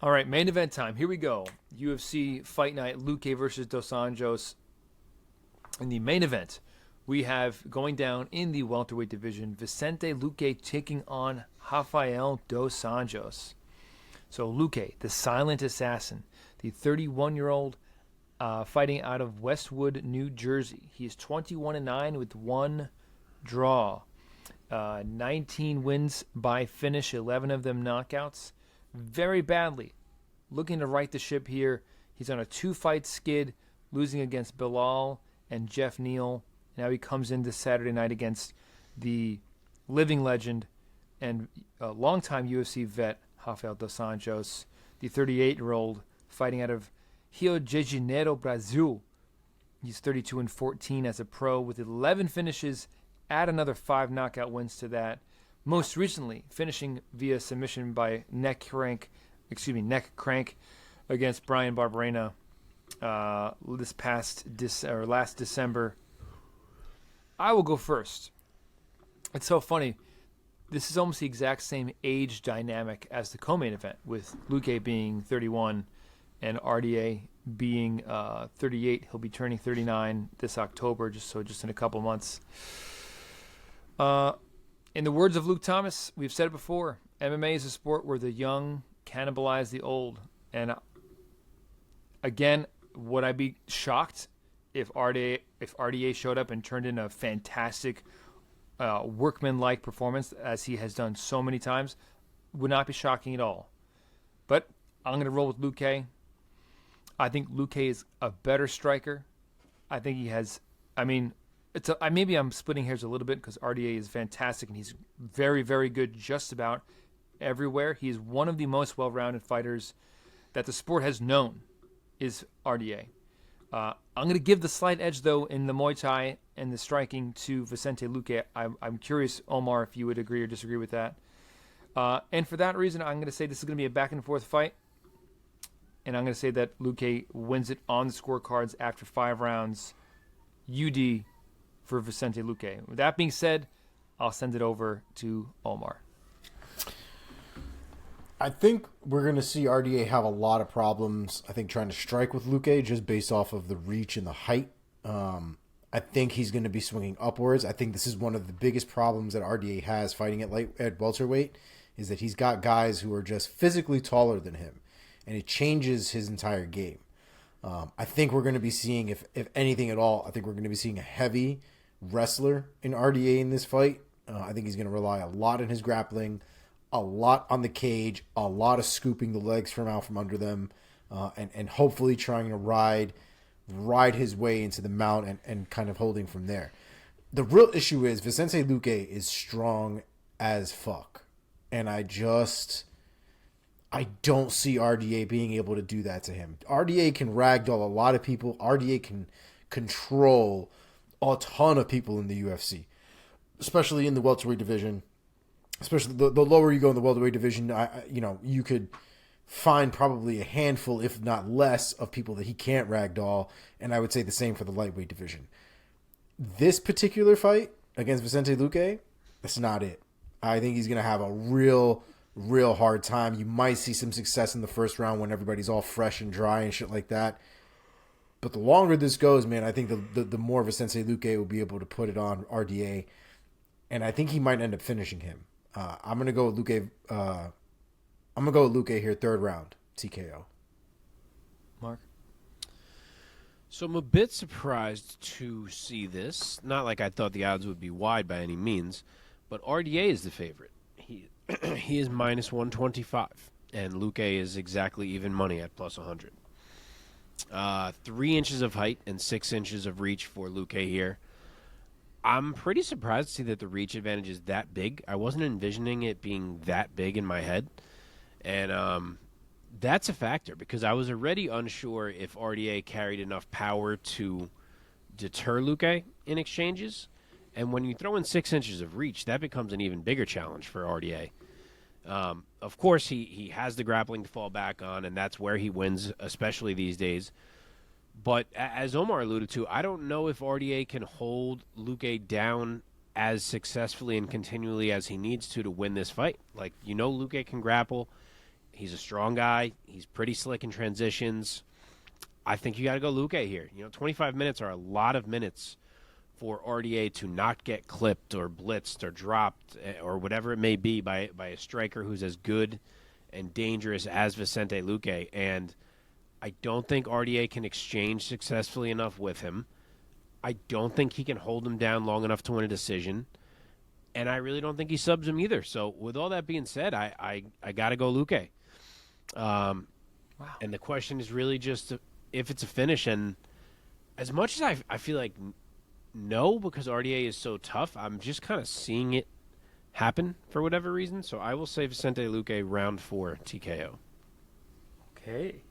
All right, main event time. Here we go. UFC Fight Night, Luque versus Dos Anjos. In the main event, we have going down in the welterweight division, Vicente Luque taking on Rafael Dos Anjos. So Luque, the silent assassin, the 31-year-old fighting out of Westwood, New Jersey. He is 21-9 with one draw. 19 wins by finish, 11 of them knockouts. Very badly. Looking to right the ship here. He's on a two-fight skid, losing against Bilal and Jeff Neal. Now he comes in this Saturday night against the living legend and longtime UFC vet, Rafael Dos Anjos, the 38-year-old fighting out of Rio de Janeiro, Brazil. He's 32-14 as a pro with 11 finishes. Add another 5 knockout wins to that. Most recently, finishing via submission by neck crank against Brian Barberena last December. I will go first. It's so funny. This is almost the exact same age dynamic as the co-main event, with Luque being 31 and RDA being 38. He'll be turning 39 this October, just in a couple months. In the words of Luke Thomas, we've said it before, MMA is a sport where the young cannibalize the old. And again, would I be shocked if RDA showed up and turned in a fantastic workman-like performance, as he has done so many times? Would not be shocking at all. But I'm going to roll with Luque. I think Luque is a better striker. I think he has, maybe I'm splitting hairs a little bit because RDA is fantastic and he's very, very good just about everywhere. He is one of the most well-rounded fighters that the sport has known is RDA. I'm going to give the slight edge, though, in the Muay Thai and the striking to Vicente Luque. I'm curious, Omar, if you would agree or disagree with that. And for that reason, I'm going to say this is going to be a back-and-forth fight. And I'm going to say that Luque wins it on the scorecards after 5 rounds. UD for Vicente Luque. With that being said, I'll send it over to Omar. I think we're going to see RDA have a lot of problems, I think, trying to strike with Luque just based off of the reach and the height. I think he's going to be swinging upwards. I think this is one of the biggest problems that RDA has fighting at welterweight, is that he's got guys who are just physically taller than him, and it changes his entire game. I think we're going to be seeing, if anything at all, I think we're going to be seeing a heavy wrestler in RDA in this fight. I think he's going to rely a lot on his grappling, a lot on the cage, a lot of scooping the legs from out from under them, and hopefully trying to ride his way into the mount and kind of holding from there. The real issue is Vicente Luque is strong as fuck. And I don't see RDA being able to do that to him. RDA can ragdoll a lot of people. RDA can control a ton of people in the UFC, especially in the welterweight division. Especially the lower you go in the welterweight division, you could find probably a handful, if not less, of people that he can't ragdoll. And I would say the same for the lightweight division. This particular fight against Vicente Luque, that's not it. I think he's going to have a real hard time. You might see some success in the first round when everybody's all fresh and dry and shit like that. But the longer this goes, man, I think the more Vicente Luque will be able to put it on RDA. And I think he might end up finishing him. I'm gonna go with Luque. I'm gonna go with Luque here, 3rd round TKO. Mark? So I'm a bit surprised to see this. Not like I thought the odds would be wide by any means, but RDA is the favorite. He is minus 125, and Luque is exactly even money at plus 100. 3 inches of height and 6 inches of reach for Luque here. I'm pretty surprised to see that the reach advantage is that big. I wasn't envisioning it being that big in my head. And that's a factor because I was already unsure if RDA carried enough power to deter Luque in exchanges. And when you throw in 6 inches of reach, that becomes an even bigger challenge for RDA. Of course, he has the grappling to fall back on, and that's where he wins, especially these days. But as Omar alluded to, I don't know if RDA can hold Luque down as successfully and continually as he needs to win this fight. Like, Luque can grapple. He's a strong guy. He's pretty slick in transitions. I think you got to go Luque here. 25 minutes are a lot of minutes for RDA to not get clipped or blitzed or dropped or whatever it may be by a striker who's as good and dangerous as Vincente Luque. And I don't think RDA can exchange successfully enough with him. I don't think he can hold him down long enough to win a decision. And I really don't think he subs him either. So with all that being said, I got to go Luque. Wow. And the question is really just if it's a finish. And as much as I feel like no, because RDA is so tough, I'm just kind of seeing it happen for whatever reason. So I will say Vincente Luque round 4 TKO. Okay.